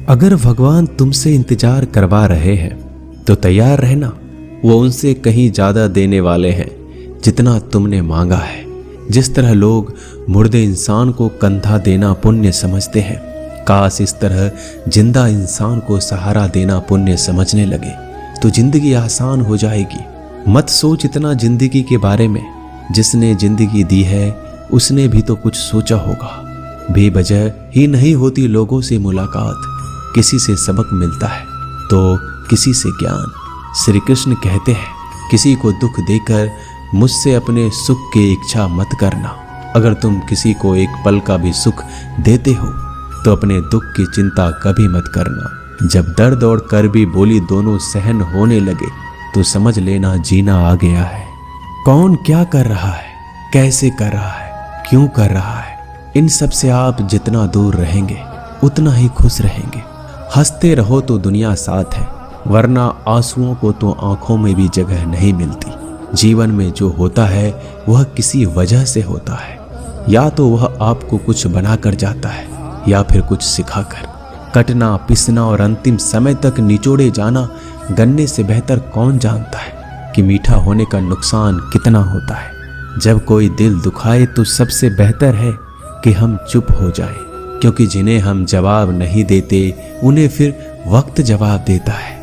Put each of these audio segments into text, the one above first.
अगर भगवान तुमसे इंतजार करवा रहे हैं तो तैयार रहना। वो उनसे कहीं ज्यादा देने वाले हैं जितना तुमने मांगा है। जिस तरह लोग मुर्दे इंसान को कंधा देना पुण्य समझते हैं, काश इस तरह जिंदा इंसान को सहारा देना पुण्य समझने लगे तो जिंदगी आसान हो जाएगी। मत सोच इतना जिंदगी के बारे में, जिसने जिंदगी दी है उसने भी तो कुछ सोचा होगा। बेवजह ही नहीं होती लोगों से मुलाकात, किसी से सबक मिलता है तो किसी से ज्ञान। श्री कृष्ण कहते हैं, किसी को दुख देकर मुझसे अपने सुख की इच्छा मत करना। अगर तुम किसी को एक पल का भी सुख देते हो तो अपने दुख की चिंता कभी मत करना। जब दर्द और करबी बोली दोनों सहन होने लगे तो समझ लेना जीना आ गया है। कौन क्या कर रहा है, कैसे कर रहा है, क्यों कर रहा है, इन सब से आप जितना दूर रहेंगे उतना ही खुश रहेंगे। हंसते रहो तो दुनिया साथ है, वरना आंसुओं को तो आंखों में भी जगह नहीं मिलती। जीवन में जो होता है वह किसी वजह से होता है, या तो वह आपको कुछ बनाकर जाता है या फिर कुछ सिखाकर। कटना, पिसना और अंतिम समय तक निचोड़े जाना गन्ने से बेहतर कौन जानता है कि मीठा होने का नुकसान कितना होता है। जब कोई दिल दुखाए तो सबसे बेहतर है कि हम चुप हो जाएं, क्योंकि जिन्हें हम जवाब नहीं देते उन्हें फिर वक्त जवाब देता है।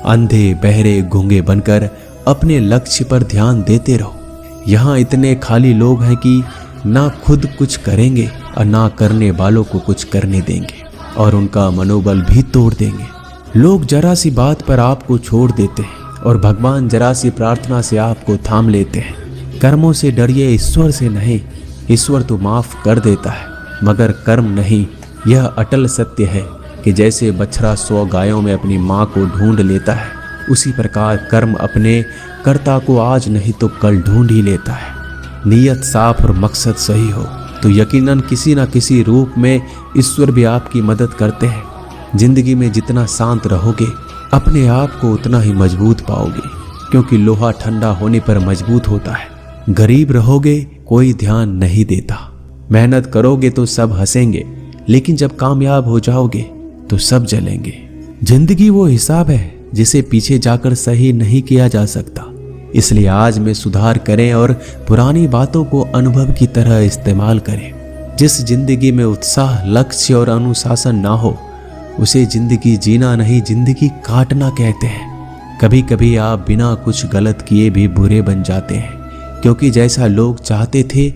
अंधे बहरे गूंगे बनकर अपने लक्ष्य पर ध्यान देते रहो। यहाँ इतने खाली लोग हैं कि ना खुद कुछ करेंगे और ना करने वालों को कुछ करने देंगे, और उनका मनोबल भी तोड़ देंगे। लोग जरा सी बात पर आपको छोड़ देते हैं और भगवान जरा सी प्रार्थना से आपको थाम लेते हैं। कर्मों से डरिए, ईश्वर से नहीं। ईश्वर तो माफ कर देता है मगर कर्म नहीं। यह अटल सत्य है कि जैसे बछड़ा 100 गायों में अपनी माँ को ढूंढ लेता है, उसी प्रकार कर्म अपने कर्ता को आज नहीं तो कल ढूंढ ही लेता है। नीयत साफ और मकसद सही हो तो यकीनन किसी न किसी रूप में ईश्वर भी आपकी मदद करते हैं। जिंदगी में जितना शांत रहोगे अपने आप को उतना ही मजबूत पाओगे, क्योंकि लोहा ठंडा होने पर मजबूत होता है। गरीब रहोगे कोई ध्यान नहीं देता, मेहनत करोगे तो सब हंसेंगे, लेकिन जब कामयाब हो जाओगे तो सब जलेंगे। जिंदगी वो हिसाब है जिसे पीछे जाकर सही नहीं किया जा सकता। इसलिए आज में सुधार करें और पुरानी बातों को अनुभव की तरह इस्तेमाल करें। जिस जिंदगी में उत्साह, लक्ष्य और अनुशासन ना हो उसे जिंदगी जीना नहीं, जिंदगी काटना कहते हैं। कभी कभी आप बिना कुछ गलत किए भी बुरे बन जाते हैं, क्योंकि जैसा लोग चाहते थे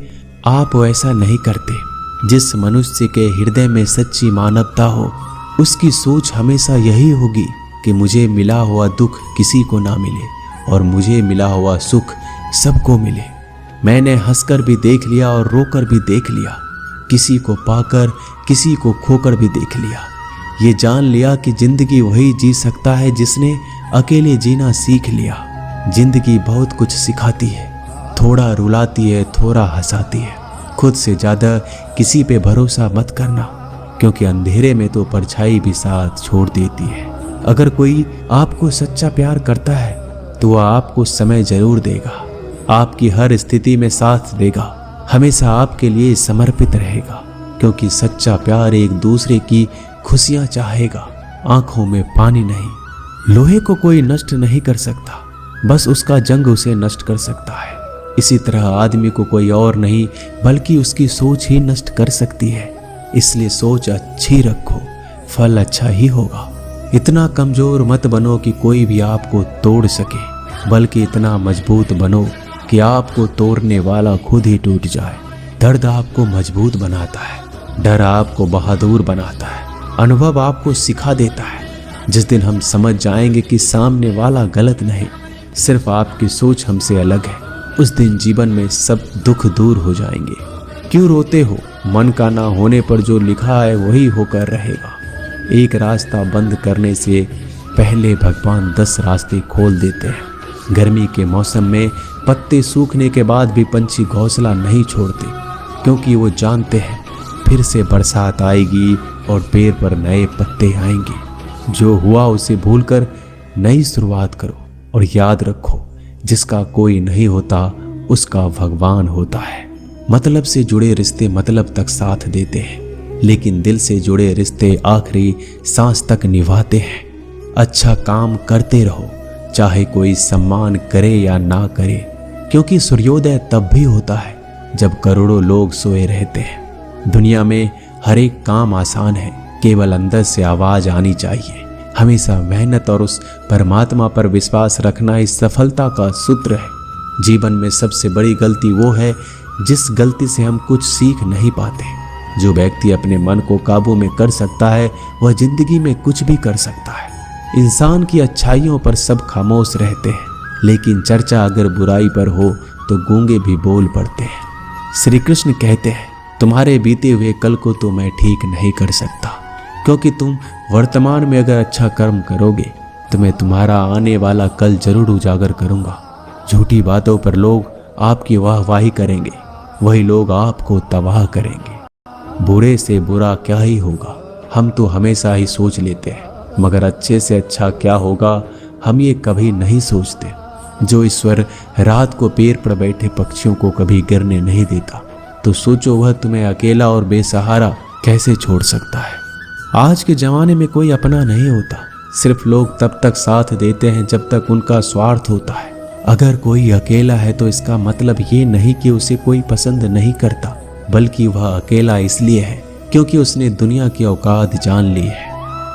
आप वैसा नहीं करते। जिस मनुष्य के हृदय में सच्ची मानवता हो उसकी सोच हमेशा यही होगी कि मुझे मिला हुआ दुख किसी को ना मिले और मुझे मिला हुआ सुख सबको मिले। मैंने हंसकर भी देख लिया और रोकर भी देख लिया, किसी को पाकर किसी को खोकर भी देख लिया। ये जान लिया कि जिंदगी वही जी सकता है जिसने अकेले जीना सीख लिया। जिंदगी बहुत कुछ सिखाती है, थोड़ा रुलाती है, थोड़ा हंसाती है। खुद से ज़्यादा किसी पे भरोसा मत करना, क्योंकि अंधेरे में तो परछाई भी साथ छोड़ देती है। अगर कोई आपको सच्चा प्यार करता है तो वह आपको समय जरूर देगा, आपकी हर स्थिति में साथ देगा, हमेशा आपके लिए समर्पित रहेगा, क्योंकि सच्चा प्यार एक दूसरे की खुशियां चाहेगा, आंखों में पानी नहीं। लोहे को कोई नष्ट नहीं कर सकता, बस उसका जंग उसे नष्ट कर सकता है। इसी तरह आदमी को कोई और नहीं बल्कि उसकी सोच ही नष्ट कर सकती है। इसलिए सोच अच्छी रखो, फल अच्छा ही होगा। इतना कमजोर मत बनो कि कोई भी आपको तोड़ सके, बल्कि इतना मजबूत बनो कि आपको तोड़ने वाला खुद ही टूट जाए। दर्द आपको मजबूत बनाता है, डर आपको बहादुर बनाता है, अनुभव आपको सिखा देता है। जिस दिन हम समझ जाएंगे कि सामने वाला गलत नहीं, सिर्फ आपकी सोच हमसे अलग है, उस दिन जीवन में सब दुख दूर हो जाएंगे। क्यों रोते हो? मन का ना होने पर जो लिखा है वही होकर रहेगा। एक रास्ता बंद करने से पहले भगवान 10 रास्ते खोल देते हैं। गर्मी के मौसम में पत्ते सूखने के बाद भी पंछी घोंसला नहीं छोड़ते, क्योंकि वो जानते हैं फिर से बरसात आएगी और पेड़ पर नए पत्ते आएंगे। जो हुआ उसे भूलकर नई शुरुआत करो और याद रखो, जिसका कोई नहीं होता उसका भगवान होता है। मतलब से जुड़े रिश्ते मतलब तक साथ देते हैं, लेकिन दिल से जुड़े रिश्ते आखिरी सांस तक निभाते हैं। अच्छा काम करते रहो, चाहे कोई सम्मान करे या ना करे, क्योंकि सूर्योदय तब भी होता है जब करोड़ों लोग सोए रहते हैं। दुनिया में हर एक काम आसान है, केवल अंदर से आवाज आनी चाहिए। हमेशा मेहनत और उस परमात्मा पर विश्वास रखना इस सफलता का सूत्र है। जीवन में सबसे बड़ी गलती वो है जिस गलती से हम कुछ सीख नहीं पाते। जो व्यक्ति अपने मन को काबू में कर सकता है वह जिंदगी में कुछ भी कर सकता है। इंसान की अच्छाइयों पर सब खामोश रहते हैं, लेकिन चर्चा अगर बुराई पर हो तो गूंगे भी बोल पड़ते हैं। श्री कृष्ण कहते हैं, तुम्हारे बीते हुए कल को तो मैं ठीक नहीं कर सकता, क्योंकि तुम वर्तमान में अगर अच्छा कर्म करोगे तो मैं तुम्हारा आने वाला कल जरूर उजागर करूंगा। झूठी बातों पर लोग आपकी वाहवाही करेंगे, वही लोग आपको तबाह करेंगे। बुरे से बुरा क्या ही होगा, हम तो हमेशा ही सोच लेते हैं, मगर अच्छे से अच्छा क्या होगा हम ये कभी नहीं सोचते। जो ईश्वर रात को पेड़ पर बैठे पक्षियों को कभी गिरने नहीं देता, तो सोचो वह तुम्हें अकेला और बेसहारा कैसे छोड़ सकता है। आज के जमाने में कोई अपना नहीं होता, सिर्फ लोग तब तक साथ देते हैं जब तक उनका स्वार्थ होता है। अगर कोई अकेला है तो इसका मतलब ये नहीं कि उसे कोई पसंद नहीं करता, बल्कि वह अकेला इसलिए है क्योंकि उसने दुनिया की औकात जान ली है।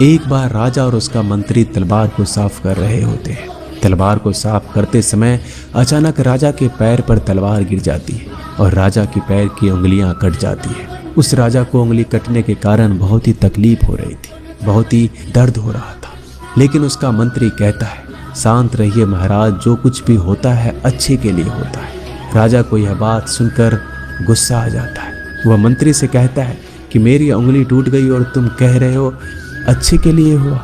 एक बार राजा और उसका मंत्री तलवार को साफ कर रहे होते हैं। तलवार को साफ करते समय अचानक राजा के पैर पर तलवार गिर जाती है और राजा के पैर की उंगलियां कट जाती है। उस राजा को उंगली कटने के कारण बहुत ही तकलीफ हो रही थी, बहुत ही दर्द हो रहा था। लेकिन उसका मंत्री कहता है, शांत रहिए महाराज, जो कुछ भी होता है अच्छे के लिए होता है। राजा को यह बात सुनकर गुस्सा आ जाता है। वह मंत्री से कहता है कि मेरी उंगली टूट गई और तुम कह रहे हो अच्छे के लिए हुआ।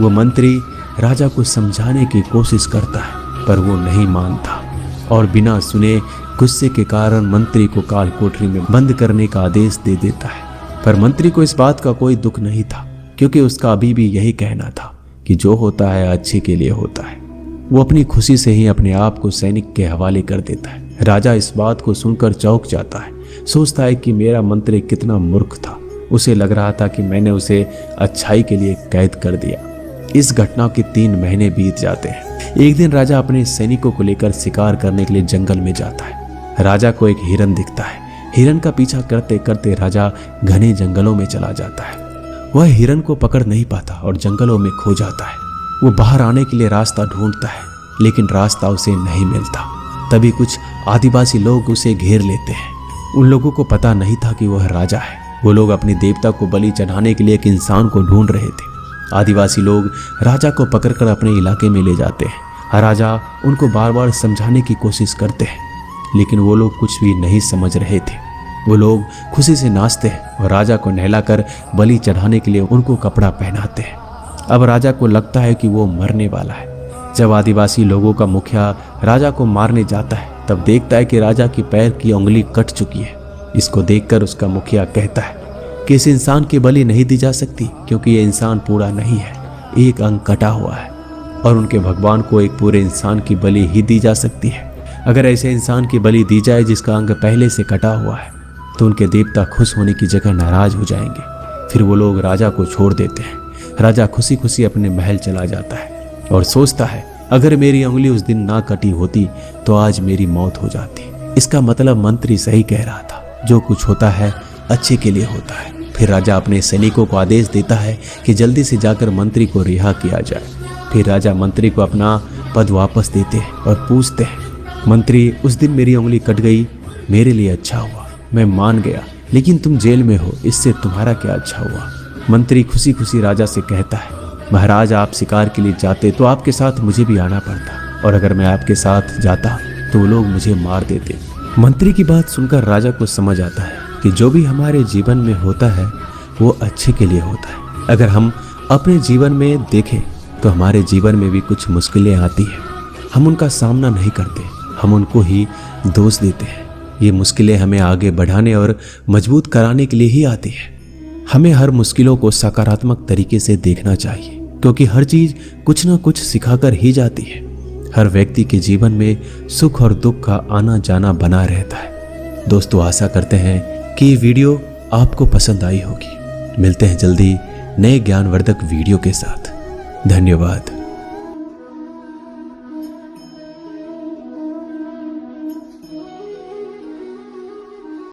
वो मंत्री राजा को समझाने की कोशिश करता है, पर वो नहीं मानता और बिना सुने गुस्से के कारण मंत्री को काल कोठरी में बंद करने का आदेश दे देता है। पर मंत्री को इस बात का कोई दुख नहीं था, क्योंकि उसका अभी भी यही कहना था कि जो होता है अच्छे के लिए होता है। वो अपनी खुशी से ही अपने आप को सैनिक के हवाले कर देता है। राजा इस बात को सुनकर चौंक जाता है, सोचता है कि मेरा मंत्री कितना मूर्ख था। उसे लग रहा था कि मैंने उसे अच्छाई के लिए कैद कर दिया। इस घटना के 3 महीने बीत जाते हैं। एक दिन राजा अपने सैनिकों को लेकर शिकार करने के लिए जंगल में जाता है। राजा को एक हिरन दिखता है। हिरन का पीछा करते करते राजा घने जंगलों में चला जाता है। वह हिरन को पकड़ नहीं पाता और जंगलों में खो जाता है। वो बाहर आने के लिए रास्ता ढूंढता है, लेकिन रास्ता उसे नहीं मिलता। तभी कुछ आदिवासी लोग उसे घेर लेते हैं। उन लोगों को पता नहीं था कि वह राजा है। वो लोग अपने देवता को बलि चढ़ाने के लिए एक इंसान को ढूंढ रहे थे। आदिवासी लोग राजा को पकड़कर अपने इलाके में ले जाते हैं। राजा उनको बार बार समझाने की कोशिश करते हैं, लेकिन वो लोग कुछ भी नहीं समझ रहे थे। वो लोग खुशी से नाचते हैं और राजा को नहलाकर बलि चढ़ाने के लिए उनको कपड़ा पहनाते हैं। अब राजा को लगता है कि वो मरने वाला है। जब आदिवासी लोगों का मुखिया राजा को मारने जाता है, तब देखता है कि राजा की पैर की उंगली कट चुकी है। इसको देखकर उसका मुखिया कहता है कि इस इंसान की बलि नहीं दी जा सकती, क्योंकि ये इंसान पूरा नहीं है, एक अंग कटा हुआ है, और उनके भगवान को एक पूरे इंसान की बलि ही दी जा सकती है। अगर ऐसे इंसान की बलि दी जाए जिसका अंग पहले से कटा हुआ है, तो उनके देवता खुश होने की जगह नाराज हो जाएंगे। फिर वो लोग राजा को छोड़ देते हैं। राजा खुशी खुशी अपने महल चला जाता है और सोचता है, अगर मेरी उंगली उस दिन ना कटी होती तो आज मेरी मौत हो जाती। इसका मतलब मंत्री सही कह रहा था, जो कुछ होता है अच्छे के लिए होता है। फिर राजा अपने सैनिकों को आदेश देता है कि जल्दी से जाकर मंत्री को रिहा किया जाए। फिर राजा मंत्री को अपना पद वापस देते हैं और पूछते हैं, मंत्री उस दिन मेरी उंगली कट गई, मेरे लिए अच्छा हुआ, मैं मान गया, लेकिन तुम जेल में हो, इससे तुम्हारा क्या अच्छा हुआ। मंत्री खुशी खुशी राजा से कहता है, महाराज आप शिकार के लिए जाते तो आपके साथ मुझे भी आना पड़ता, और अगर मैं आपके साथ जाता तो वो लोग मुझे मार देते। मंत्री की बात सुनकर राजा को समझ आता है कि जो भी हमारे जीवन में होता है वो अच्छे के लिए होता है। अगर हम अपने जीवन में देखें तो हमारे जीवन में भी कुछ मुश्किलें आती हैं, हम उनका सामना नहीं करते, हम उनको ही दोष देते हैं। ये मुश्किलें हमें आगे बढ़ाने और मजबूत कराने के लिए ही आती हैं। हमें हर मुश्किलों को सकारात्मक तरीके से देखना चाहिए, क्योंकि हर चीज कुछ ना कुछ सिखाकर ही जाती है। हर व्यक्ति के जीवन में सुख और दुख का आना जाना बना रहता है। दोस्तों, आशा करते हैं कि ये वीडियो आपको पसंद आई होगी। मिलते हैं जल्दी नए ज्ञानवर्धक वीडियो के साथ। धन्यवाद।